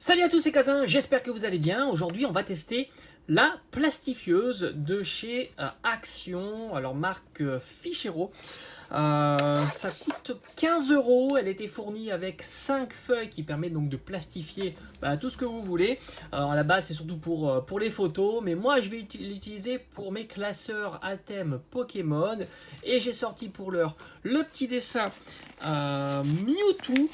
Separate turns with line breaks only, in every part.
Salut à tous, c'est Kazin, j'espère que vous allez bien. Aujourd'hui, on va tester la plastifieuse de chez Action, alors marque Fichero. Ça coûte 15 euros. Elle était fournie avec 5 feuilles qui permettent donc de plastifier tout ce que vous voulez. Alors à la base, c'est surtout pour les photos, mais moi je vais l'utiliser pour mes classeurs à thème Pokémon. Et j'ai sorti pour l'heure le petit dessin Mewtwo.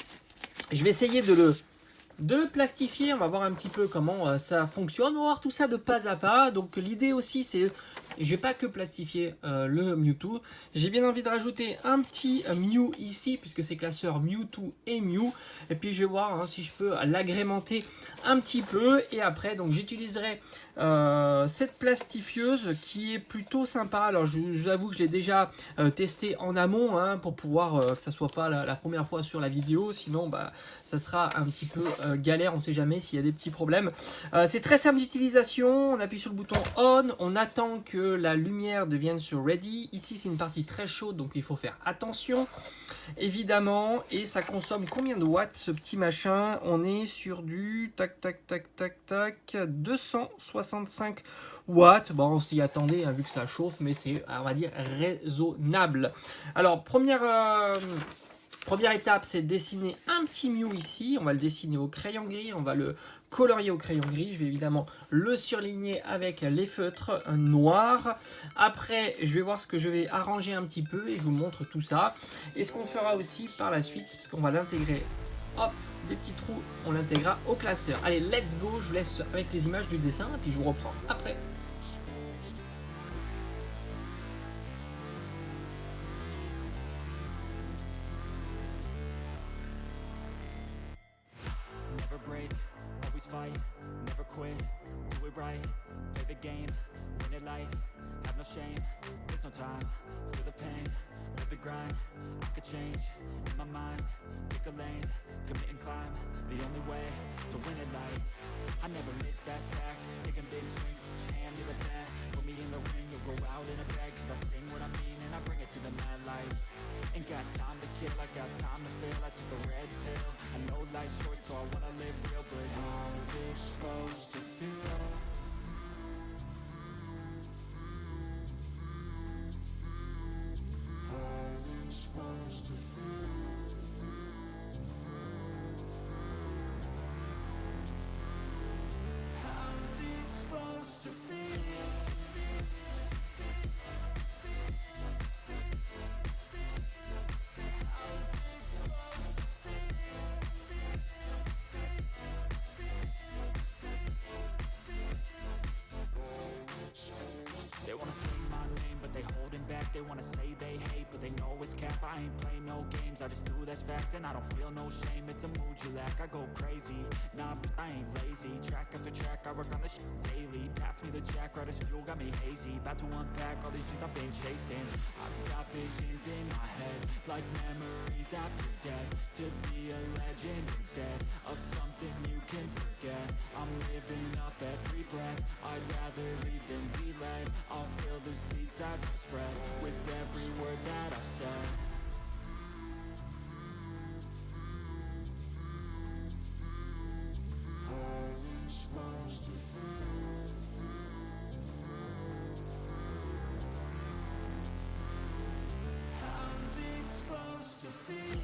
Je vais essayer de le plastifier, on va voir un petit peu comment ça fonctionne, on va voir tout ça de pas à pas. Donc l'idée aussi c'est, je vais pas que plastifier le Mewtwo, j'ai bien envie de rajouter un petit Mew ici puisque c'est classeur Mewtwo et Mew, et puis je vais voir si je peux l'agrémenter un petit peu, et après donc j'utiliserai cette plastifieuse qui est plutôt sympa. Alors je vous avoue que je l'ai déjà testé en amont pour pouvoir que ça soit pas la première fois sur la vidéo, sinon ça sera un petit peu galère, on ne sait jamais s'il y a des petits problèmes. C'est très simple d'utilisation, on appuie sur le bouton on, on attend que la lumière devienne sur ready. Ici c'est une partie très chaude donc il faut faire attention évidemment. Et ça consomme combien de watts ce petit machin? On est sur du 265 watts. Bon, on s'y attendait vu que ça chauffe, mais c'est, on va dire, raisonnable. Alors première étape, c'est dessiner un petit Mew ici. On va le dessiner au crayon gris, on va le colorier au crayon gris. Je vais évidemment le surligner avec les feutres noirs. Après, je vais voir ce que je vais arranger un petit peu et je vous montre tout ça. Et ce qu'on fera aussi par la suite, parce qu'on va l'intégrer, hop, des petits trous, on l'intégrera au classeur. Allez, let's go, je vous laisse avec les images du dessin et puis je vous reprends après.
Never break, always fight, never quit, do it right, play the game, win it life, have no shame, there's no time, feel the pain, live the grind, I could change, in my mind, pick a lane, commit and climb, the only way to win it life, I never miss, that's fact, taking big swings, put your hand to the bat, put me in the ring, you'll go out in a bag, cause I sing what I mean and I bring it to the mad light. Ain't got time to kill, I got time to feel. I took the red pill, I know life's short so I wanna live real. But how's it supposed to feel? How's it supposed to feel? How's it supposed to feel? They wanna say my name, but they holding back. They wanna say they hate, but they know it's cap. I ain't play no games, I just do that's fact. And I don't feel no shame, it's a mood you lack. I go crazy, nah, but I ain't lazy. Track after track, I work on this shit daily. Pass me the jack, right as fuel, got me hazy. About to unpack all these shit I've been chasing. I've got visions in my head, like memories after death. To be a legend instead of something you can forget. I'm living up every breath, I'd rather lead than be led. I'll fill the seats as I spread with every word that I've said. How's it supposed to feel? How's it supposed to feel?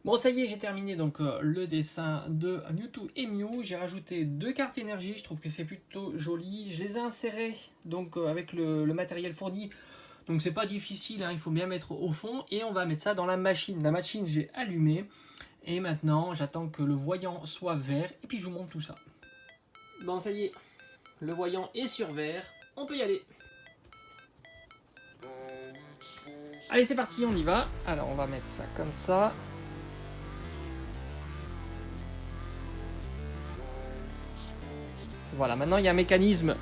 Bon, ça y est, j'ai terminé donc le dessin de Mewtwo et Mew. J'ai rajouté 2 cartes énergie, je trouve que c'est plutôt joli. Je les ai insérées donc avec le matériel fourni Donc c'est pas difficile, hein, il faut bien mettre au fond et on va mettre ça dans la machine. La machine j'ai allumé et maintenant j'attends que le voyant soit vert et puis je vous montre tout ça. Bon ça y est, le voyant est sur vert, on peut y aller. Allez c'est parti, on y va. Alors on va mettre ça comme ça. Voilà, maintenant il y a un mécanisme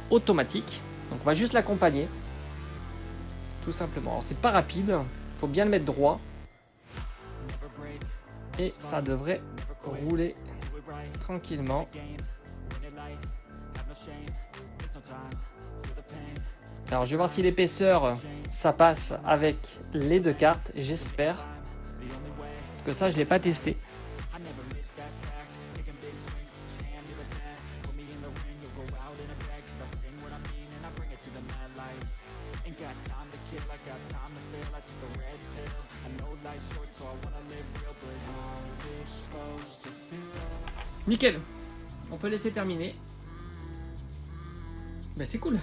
automatique. Donc on va juste l'accompagner. Tout simplement. Alors c'est pas rapide, il faut bien le mettre droit. Et ça devrait rouler tranquillement. Alors je vais voir si l'épaisseur ça passe avec les deux cartes, j'espère. Parce que ça je l'ai pas testé. Nickel, on peut laisser terminer. Ben c'est cool.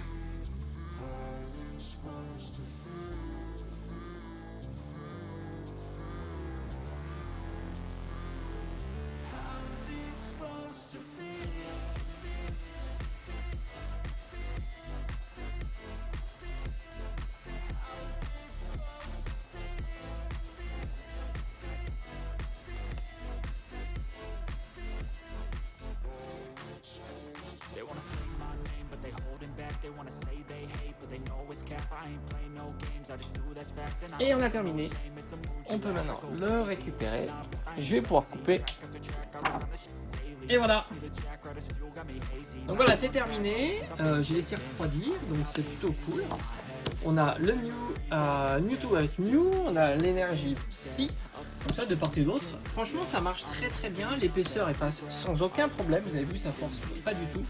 They wanna say my name, but they holding back. They wanna say they hate, but they know it's cap. I ain't play no games, I just do that's fact. And
Et on a terminé. On peut maintenant le récupérer. Je vais pouvoir couper. Et voilà. Donc voilà, c'est terminé. J'ai laissé refroidir, donc c'est plutôt cool. On a le Mewtwo avec Mew, on a l'énergie Psy, comme ça de part et d'autre. Franchement, ça marche très très bien. L'épaisseur est passe sans aucun problème. Vous avez vu, ça force pas du tout.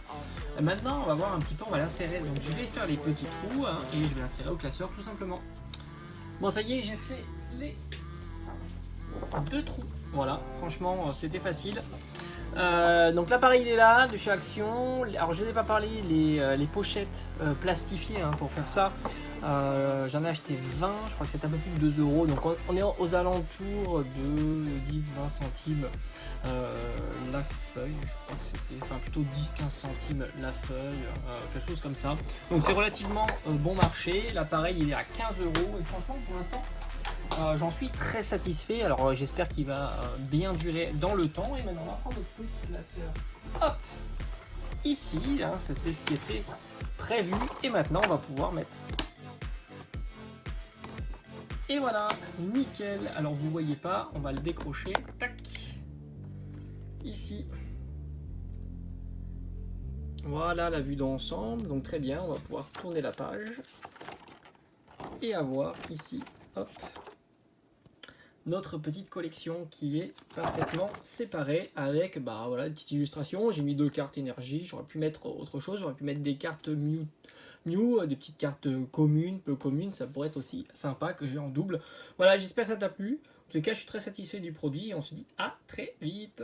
Maintenant, on va voir un petit peu, on va l'insérer. Donc je vais faire les petits trous hein, et je vais l'insérer au classeur tout simplement. Bon, ça y est, j'ai fait les 2 trous. Voilà, franchement, c'était facile. Donc l'appareil il est là de chez Action. Alors je n'ai pas parlé les pochettes plastifiées hein, pour faire ça. J'en ai acheté 20, je crois que c'est un peu plus de 2 euros. Donc on est aux alentours de 10-20 centimes la feuille. Je crois que c'était, enfin plutôt 10-15 centimes la feuille, quelque chose comme ça. Donc c'est relativement bon marché. L'appareil il est à 15 euros et franchement pour l'instant j'en suis très satisfait. Alors j'espère qu'il va bien durer dans le temps. Et maintenant on va prendre notre petit classeur. Hop, ici, hein, c'était ce qui était prévu. Et maintenant on va pouvoir mettre. Et voilà, nickel. Alors vous voyez pas, on va le décrocher. Tac. Ici. Voilà la vue d'ensemble. Donc très bien, on va pouvoir tourner la page. Et avoir ici, hop, notre petite collection qui est parfaitement séparée avec bah voilà une petite illustration. J'ai mis 2 cartes énergie, j'aurais pu mettre autre chose, j'aurais pu mettre des cartes Mew, des petites cartes communes, peu communes, ça pourrait être aussi sympa que j'ai en double. Voilà, j'espère que ça t'a plu. En tout cas, je suis très satisfait du produit et on se dit à très vite.